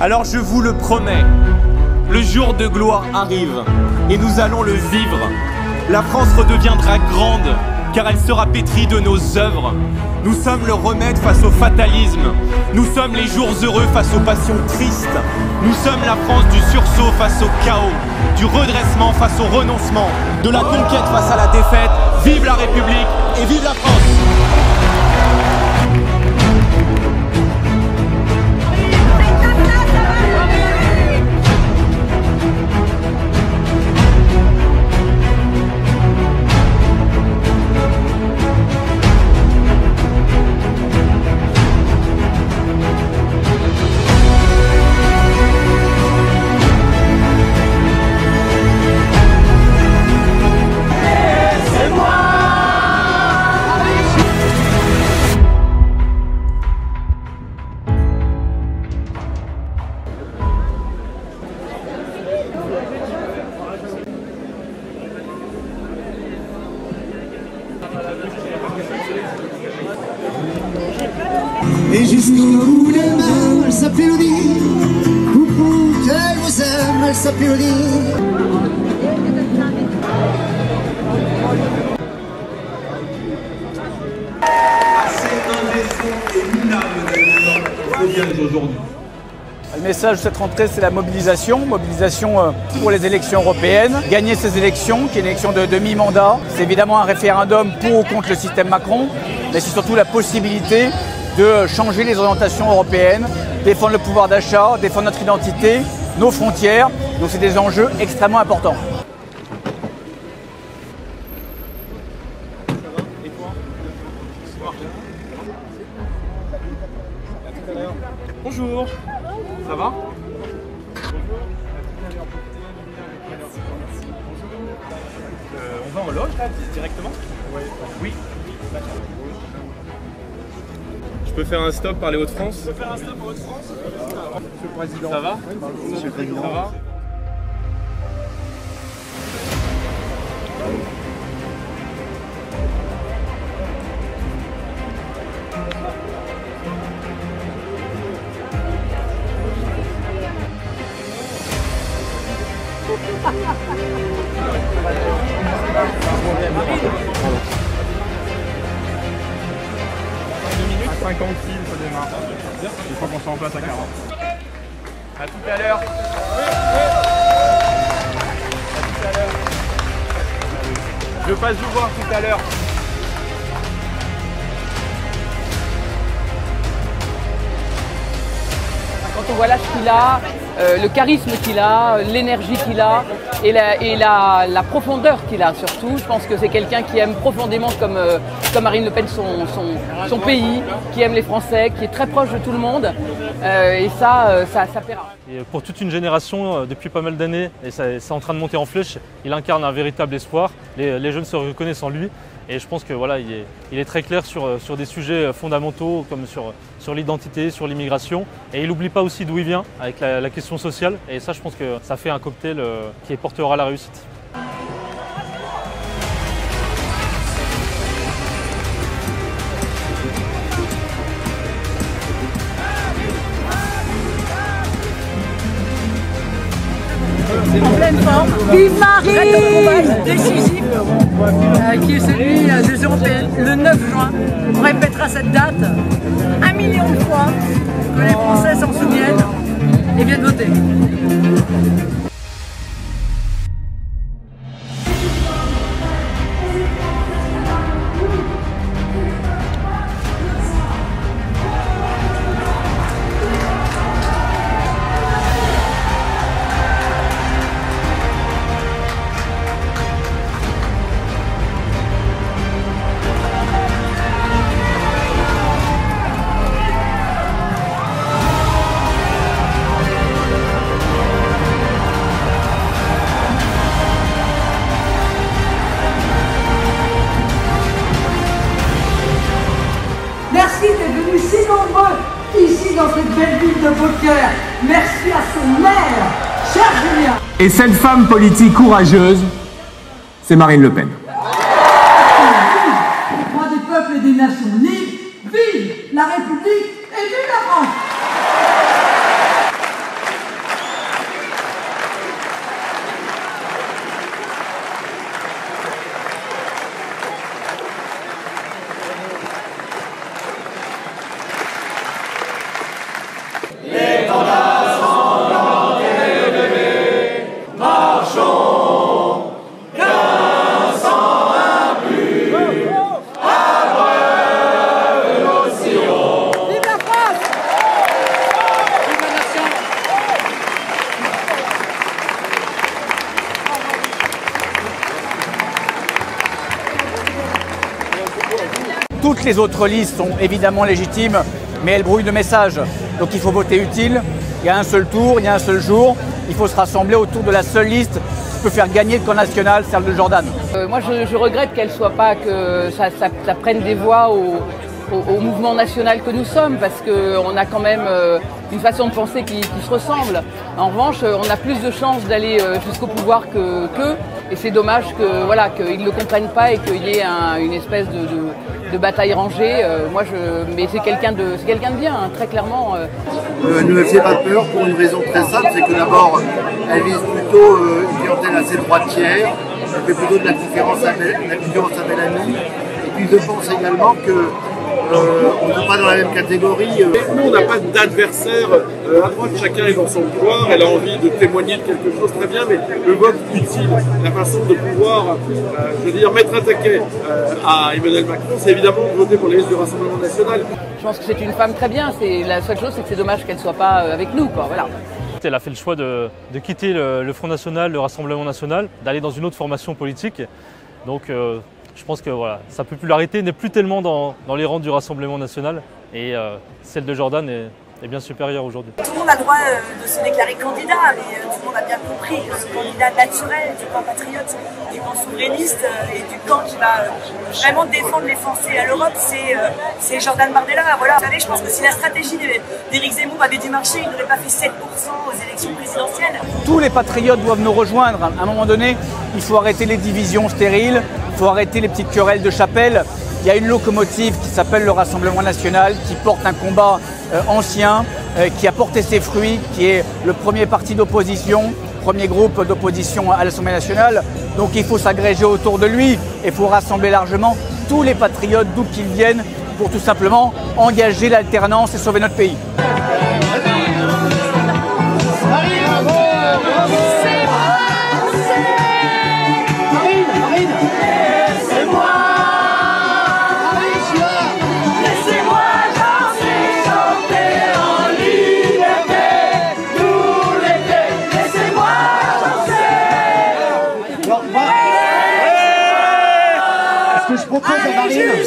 Alors je vous le promets, le jour de gloire arrive et nous allons le vivre. La France redeviendra grande car elle sera pétrie de nos œuvres. Nous sommes le remède face au fatalisme. Nous sommes les jours heureux face aux passions tristes. Nous sommes la France du sursaut face au chaos, du redressement face au renoncement, de la conquête face à la défaite. Vive la République et vive la France! Et jusqu'au bout des mains, elle s'applaudit. Coucou, qu'elle vous aime, elle s'applaudit. Le message de cette rentrée, c'est la mobilisation. Mobilisation pour les élections européennes. Gagner ces élections, qui est une élection de demi-mandat. C'est évidemment un référendum pour ou contre le système Macron, mais c'est surtout la possibilité de changer les orientations européennes, défendre le pouvoir d'achat, défendre notre identité, nos frontières. Donc c'est des enjeux extrêmement importants. Bonjour, ça va? On va en loge là, directement? Oui. Je peux faire un stop par les Hauts-de-France? Je peux faire un stop en Hauts-de-France? Monsieur le Président. Ça va? Monsieur le Président. Ça va? À 50 kills, ça démarre. Il faut qu'on soit en place à 40. À tout à l'heure. Je passe vous voir tout à l'heure. Quand on voit l'âge qu'il a, le charisme qu'il a, l'énergie qu'il a et la profondeur qu'il a surtout, je pense que c'est quelqu'un qui aime profondément comme Marine Le Pen son pays, qui aime les Français, qui est très proche de tout le monde et ça plaira. Et pour toute une génération, depuis pas mal d'années, et c'est en train de monter en flèche, il incarne un véritable espoir. Les jeunes se reconnaissent en lui. Et je pense que voilà, il est très clair sur des sujets fondamentaux comme sur l'identité, sur l'immigration. Et il n'oublie pas aussi d'où il vient avec la question sociale. Et ça, je pense que ça fait un cocktail qui portera la réussite. En pleine forme. Vive Marie! Décisif, qui est celui des Européennes, le 9 juin. On répétera cette date 1 million de fois, que les Français s'en souviennent et viennent voter. Merci d'être venus si nombreux ici dans cette belle ville de Beaucaire. Merci à son maire, cher Julien. Et cette femme politique courageuse, c'est Marine Le Pen. Droit des peuples et des nations libres, vive la République et vive la France. Toutes les autres listes sont évidemment légitimes, mais elles brouillent de messages. Donc il faut voter utile. Il y a un seul tour, il y a un seul jour. Il faut se rassembler autour de la seule liste qui peut faire gagner le camp national, celle de Jordan. Moi, je regrette qu'elle soit pas, que ça prenne des voix au mouvement national que nous sommes, parce qu'on a quand même une façon de penser qui se ressemble. En revanche, on a plus de chances d'aller jusqu'au pouvoir qu'eux, et c'est dommage qu'ils ne le comprennent pas et qu'il y ait une espèce de bataille rangée. Mais c'est quelqu'un de bien, hein, très clairement. Ne me fait pas peur pour une raison très simple, c'est que d'abord, elle vise plutôt une clientèle assez droitière, elle fait plutôt de la concurrence à Mélanie, et puis je pense également que on n'est pas dans la même catégorie. Nous, on n'a pas d'adversaire à droite, chacun est dans son pouvoir, elle a envie de témoigner de quelque chose, très bien, mais le vote utile, la façon de pouvoir, mettre un taquet à Emmanuel Macron, c'est évidemment de voter pour les listes du Rassemblement National. Je pense que c'est une femme très bien, la seule chose c'est que c'est dommage qu'elle ne soit pas avec nous, quoi, voilà. Elle a fait le choix de quitter le Front National, le Rassemblement National, d'aller dans une autre formation politique. Donc je pense que voilà, sa popularité n'est plus tellement dans les rangs du Rassemblement National et celle de Jordan est bien supérieure aujourd'hui. Tout le monde a le droit de se déclarer candidat, mais tout le monde a bien compris que ce candidat naturel du camp patriote, du camp souverainiste et du camp qui va vraiment défendre les Français à l'Europe, c'est Jordan Bardella. Voilà. Vous savez, je pense que si la stratégie d'Éric Zemmour avait dû marcher, il n'aurait pas fait 7% aux élections présidentielles. Tous les patriotes doivent nous rejoindre. À un moment donné, il faut arrêter les divisions stériles, il faut arrêter les petites querelles de chapelle. Il y a une locomotive qui s'appelle le Rassemblement National, qui porte un combat ancien, qui a porté ses fruits, qui est le premier parti d'opposition, premier groupe d'opposition à l'Assemblée nationale. Donc il faut s'agréger autour de lui et il faut rassembler largement tous les patriotes d'où qu'ils viennent pour tout simplement engager l'alternance et sauver notre pays. Est-ce que je propose à Marine